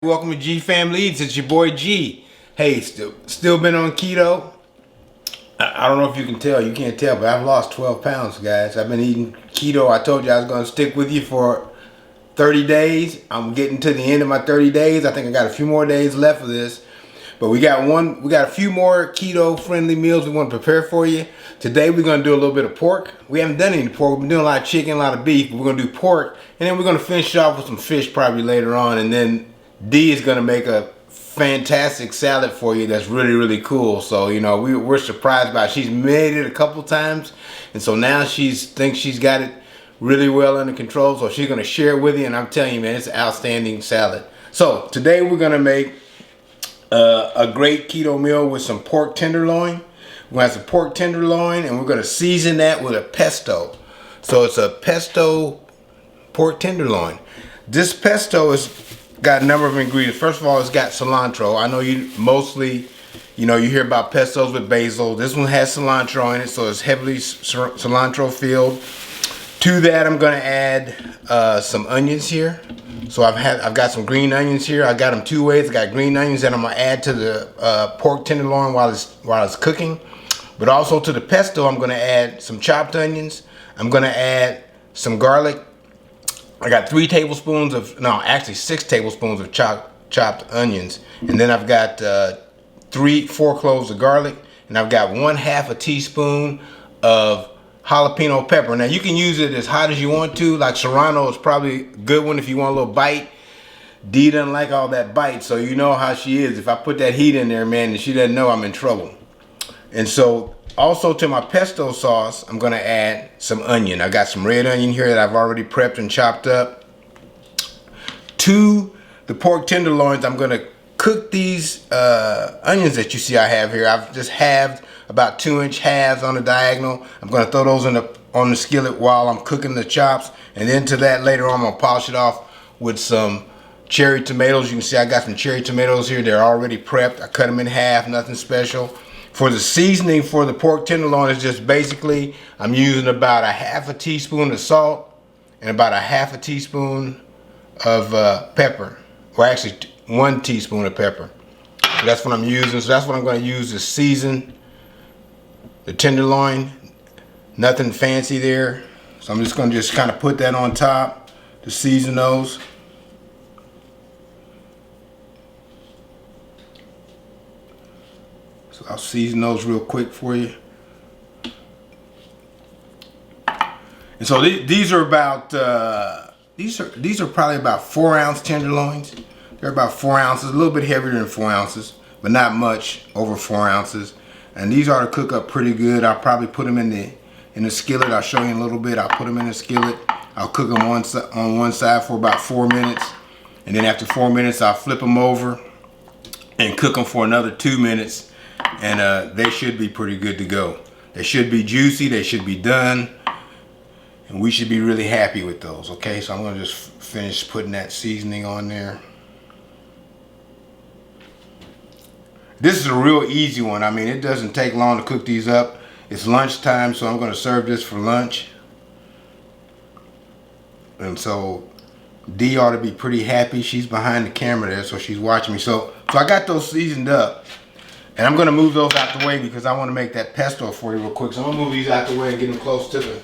Welcome to GFAMEATS. It's your boy G. Hey, still been on keto. I don't know if you can tell. You can't tell, but I've lost 12 pounds, guys. I've been eating keto. I told you I was going to stick with you for 30 days. I'm getting to the end of my 30 days. I think I got a few more days left of this. But we got a few more keto-friendly meals we want to prepare for you. Today we're going to do a little bit of pork. We haven't done any pork. We've been doing a lot of chicken, a lot of beef. But we're going to do pork, and then we're going to finish off with some fish probably later on, and then D is gonna make a fantastic salad for you that's really, really cool. So, you know, we're surprised by it. She's made it a couple times, and so now she thinks she's got it really well under control. So she's gonna share it with you, and I'm telling you, man, it's an outstanding salad. So today we're gonna make a great keto meal with some pork tenderloin. We're gonna have some pork tenderloin, and we're gonna season that with a pesto. So it's a pesto pork tenderloin. This pesto is got a number of ingredients. First of all, it's got cilantro. I know you mostly, you hear about pestos with basil. This one has cilantro in it, so it's heavily cilantro filled. To that, I'm gonna add some onions here. So I've got some green onions here. I got them two ways. I got green onions that I'm gonna add to the pork tenderloin while it's cooking. But also to the pesto, I'm gonna add some chopped onions. I'm gonna add some garlic. I got 6 tablespoons of chopped onions, and then I've got 4 cloves of garlic, and I've got 1/2 teaspoon of jalapeno pepper. Now you can use it as hot as you want to. Like serrano is probably a good one if you want a little bite. Dee doesn't like all that bite, so you know how she is. If I put that heat in there, man, and she doesn't know, I'm in trouble. And so also to my pesto sauce, I'm gonna add some onion. I got some red onion here that I've already prepped and chopped up. To the pork tenderloins, I'm gonna cook these onions that you see I have here. I've just halved about 2-inch halves on the diagonal. I'm gonna throw those on the skillet while I'm cooking the chops, and then to that later on, I'm gonna polish it off with some cherry tomatoes. You can see I got some cherry tomatoes here. They're already prepped. I cut them in half, nothing special. For the seasoning for the pork tenderloin, it's just basically I'm using about 1/2 teaspoon of salt and about 1/2 teaspoon of pepper, or actually 1 teaspoon of pepper. So that's what I'm using. So that's what I'm going to use to season the tenderloin. Nothing fancy there. So I'm just going to kind of put that on top to season those. So I'll season those real quick for you. And so these are about these are probably about 4-ounce tenderloins. They're about 4 ounces, a little bit heavier than 4 ounces, but not much over 4 ounces. And these ought to cook up pretty good. I'll probably put them in the skillet. I'll show you in a little bit. I'll put them in the skillet. I'll cook them on one side for about 4 minutes, and then after 4 minutes, I'll flip them over and cook them for another 2 minutes. And they should be pretty good to go. They should be juicy, they should be done, and we should be really happy with those, okay? So I'm gonna just finish putting that seasoning on there. This is a real easy one. I mean, it doesn't take long to cook these up. It's lunchtime, so I'm gonna serve this for lunch. And so Dee ought to be pretty happy. She's behind the camera there, so she's watching me. So I got those seasoned up. And I'm gonna move those out the way because I wanna make that pesto for you real quick. So I'm gonna move these out the way and get them close to the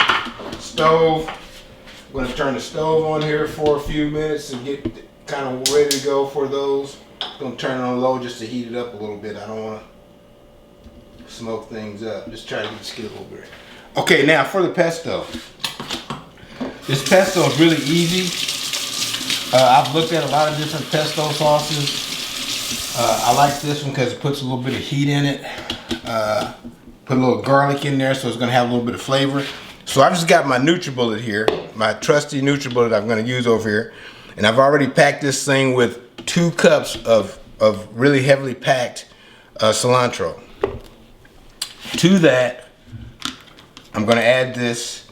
stove. I'm gonna turn the stove on here for a few minutes and get kind of ready to go for those. I'm gonna turn it on low just to heat it up a little bit. I don't wanna smoke things up. Just try to get the skillet over there. Okay, now for the pesto. This pesto is really easy. I've looked at a lot of different pesto sauces. I like this one because it puts a little bit of heat in it. Put a little garlic in there, so it's going to have a little bit of flavor. So I've just got my NutriBullet here, my trusty NutriBullet I'm going to use over here. And I've already packed this thing with 2 cups of really heavily packed cilantro. To that, I'm going to add this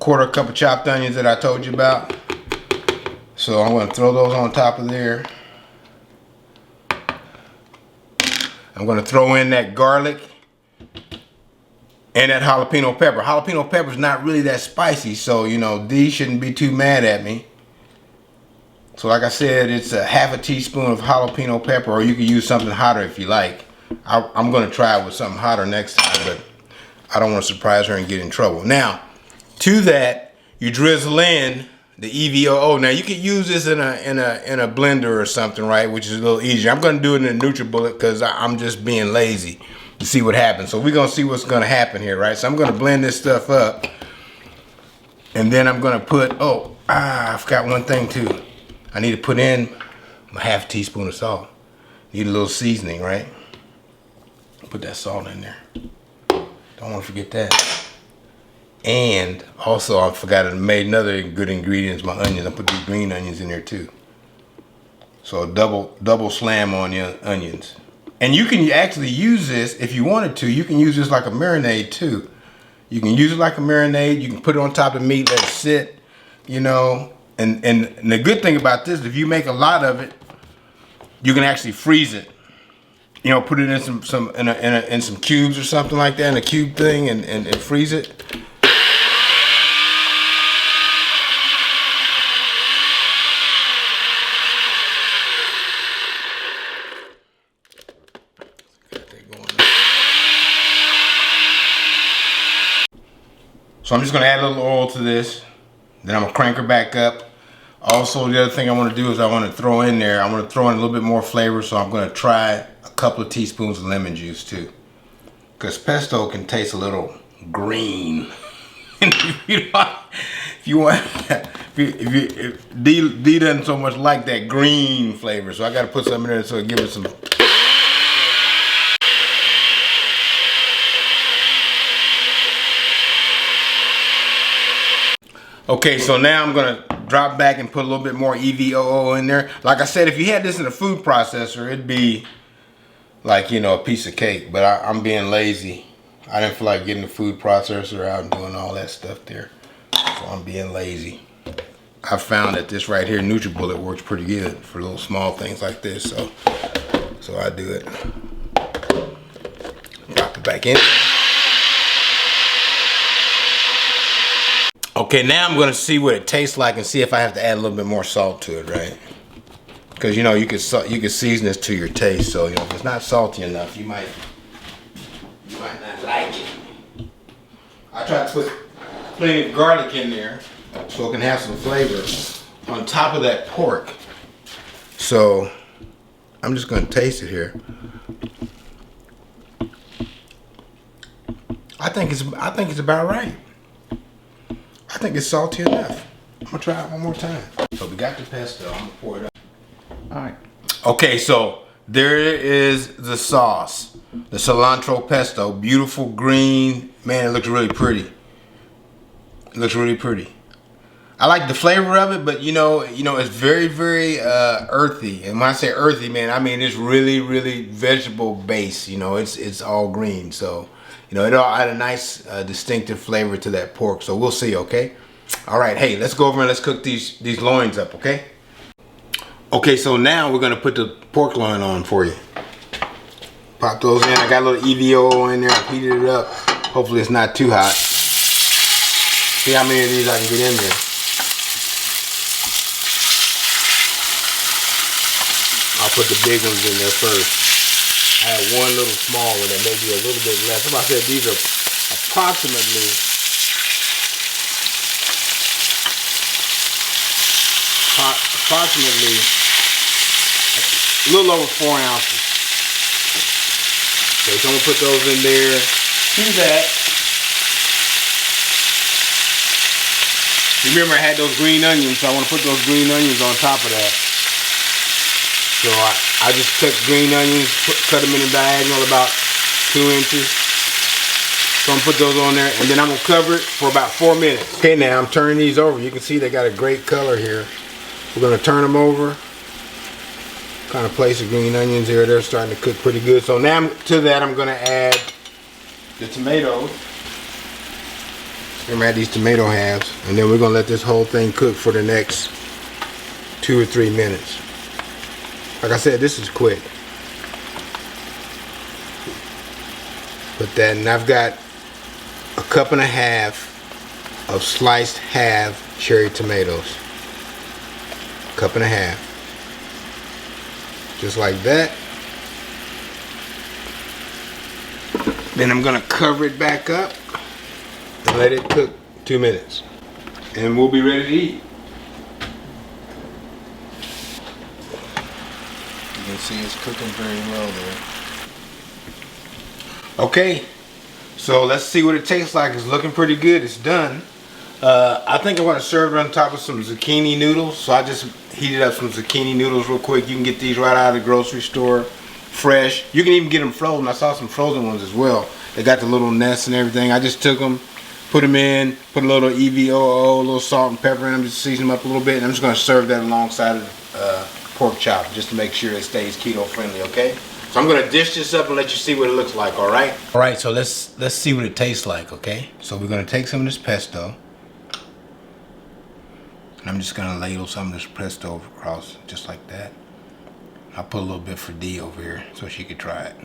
1/4 cup of chopped onions that I told you about. So I'm going to throw those on top of there. I'm going to throw in that garlic and that jalapeno pepper. Jalapeno pepper is not really that spicy, so Dee shouldn't be too mad at me. So like I said, it's a half a teaspoon of jalapeno pepper, or you can use something hotter if you like. I'm gonna try it with something hotter next time, but I don't want to surprise her and get in trouble. Now, to that, you drizzle in the EVOO. Now you can use this in a blender or something, right? Which is a little easier. I'm gonna do it in a NutriBullet because I'm just being lazy to see what happens. So we're gonna see what's gonna happen here, right? So I'm gonna blend this stuff up, and then I'm gonna put, I forgot one thing too. I need to put in a half teaspoon of salt. Need a little seasoning, right? Put that salt in there. Don't want to forget that. And also, I forgot I made another good ingredient, my onions. I put these green onions in there too. So double slam on your onions. And you can actually use this if you wanted to. You can use this like a marinade too. You can use it like a marinade. You can put it on top of meat, let it sit, you know. And the good thing about this, if you make a lot of it, you can actually freeze it. You know, put it in some cubes or something like that, in a cube thing, and freeze it. So I'm just gonna add a little oil to this. Then I'm gonna crank her back up. Also, the other thing I want to do is I want to throw in there, I want to throw in a little bit more flavor, so I'm going to try a couple of teaspoons of lemon juice too. Because pesto can taste a little green. if D doesn't so much like that green flavor, so I got to put something in there so it gives it some. Okay, so now I'm gonna drop back and put a little bit more EVOO in there. Like I said, if you had this in a food processor, it'd be like, you know, a piece of cake, but I'm being lazy. I didn't feel like getting the food processor out and doing all that stuff there. So I'm being lazy. I found that this right here, NutriBullet, works pretty good for little small things like this, so I do it. Drop it back in. Okay, now I'm gonna see what it tastes like and see if I have to add a little bit more salt to it, right? Because you know you can season this to your taste. So you know if it's not salty enough, you might not like it. I try to put plenty of garlic in there so it can have some flavor on top of that pork. So I'm just gonna taste it here. I think it's about right. I think it's salty enough. I'm gonna try it one more time. So we got the pesto, I'm gonna pour it up. All right. Okay, so there is the sauce. The cilantro pesto, beautiful green. Man, it looks really pretty. It looks really pretty. I like the flavor of it, but you know, it's very, very earthy. And when I say earthy, man, I mean it's really, really vegetable based. You know, it's all green, so. You know, it all add a nice distinctive flavor to that pork. So we'll see, okay? All right, hey, let's go over and let's cook these loins up, okay? Okay, so now we're gonna put the pork loin on for you. Pop those in. I got a little EVOO in there. I heated it up. Hopefully it's not too hot. See how many of these I can get in there. I'll put the big ones in there first. I had one little small one that may be a little bit less. As I said, these are approximately a little over 4 ounces. Okay, so I'm gonna put those in there. To that, remember I had those green onions, so I want to put those green onions on top of that. So I just took green onions, cut them in a diagonal about 2 inches. So I'm gonna put those on there, and then I'm gonna cover it for about 4 minutes. Okay, now I'm turning these over. You can see they got a great color here. We're gonna turn them over. Kind of place the green onions here. They're starting to cook pretty good. So now to that I'm gonna add the tomatoes. I'm gonna add these tomato halves, and then we're gonna let this whole thing cook for the next 2 or 3 minutes. Like I said, this is quick. Put that, and I've got a cup and a half of sliced half cherry tomatoes. cup and a half. Just like that. Then I'm gonna cover it back up and let it cook 2 minutes. And we'll be ready to eat. You can see it's cooking very well there. Okay, so let's see what it tastes like. It's looking pretty good. It's done. I think I want to serve it on top of some zucchini noodles. So I just heated up some zucchini noodles real quick. You can get these right out of the grocery store, fresh. You can even get them frozen. I saw some frozen ones as well. They got the little nests and everything. I just took them, put them in, put a little EVOO, a little salt and pepper in them, just season them up a little bit. And I'm just going to serve that alongside of the pork chop, just to make sure it stays keto friendly, okay? So I'm going to dish this up and let you see what it looks like, all right? All right, so let's see what it tastes like, okay? So we're going to take some of this pesto. And I'm just gonna ladle some of this pesto across, just like that. I'll put a little bit for Dee over here so she could try it.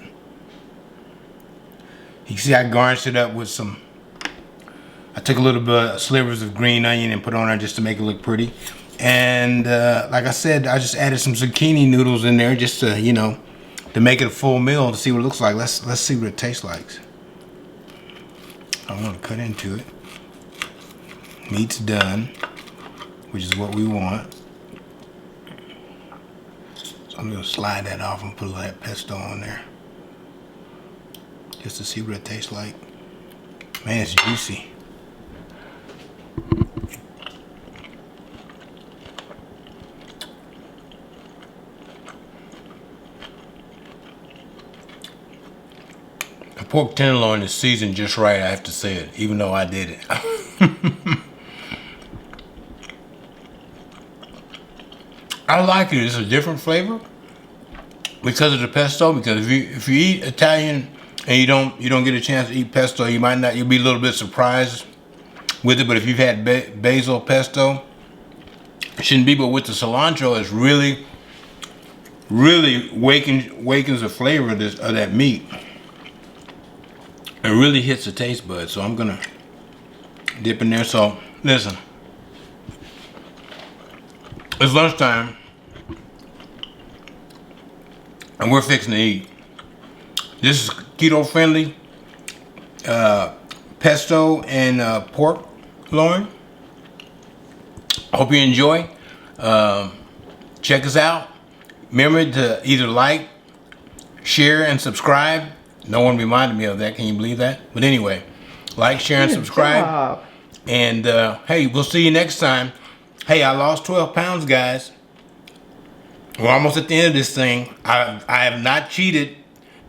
You see I garnished it up with some, I took a little bit of slivers of green onion and put on there just to make it look pretty. And like I said, I just added some zucchini noodles in there just to, you know, to make it a full meal, to see what it looks like. Let's see what it tastes like. I'm gonna cut into it. Meat's done, which is what we want. So I'm gonna slide that off and put that pesto on there, just to see what it tastes like. Man, it's juicy. The pork tenderloin is seasoned just right, I have to say it, even though I did it. I like it. It's a different flavor because of the pesto. Because if you eat Italian and you don't get a chance to eat pesto, you'll be a little bit surprised with it. But if you've had basil pesto, it shouldn't be. But with the cilantro, it's really wakens the flavor of that meat. It really hits the taste buds. So I'm gonna dip in there. So listen. It's lunchtime, and we're fixing to eat. This is keto friendly pesto and pork loin. Hope you enjoy. Check us out. Remember to either like, share, and subscribe. No one reminded me of that. Can you believe that? But anyway, like, share, and subscribe. And hey, we'll see you next time. Hey, I lost 12 pounds, guys. We're almost at the end of this thing. I have not cheated.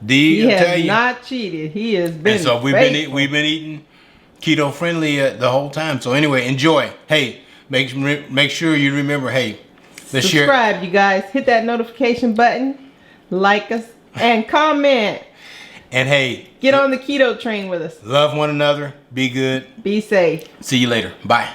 Dee, he has not cheated. He has been. And so we've been eating keto friendly the whole time. So anyway, enjoy. Hey, make sure you remember. Hey, let's share. Subscribe, you guys. Hit that notification button. Like us and comment. And hey, get on the keto train with us. Love one another. Be good. Be safe. See you later. Bye.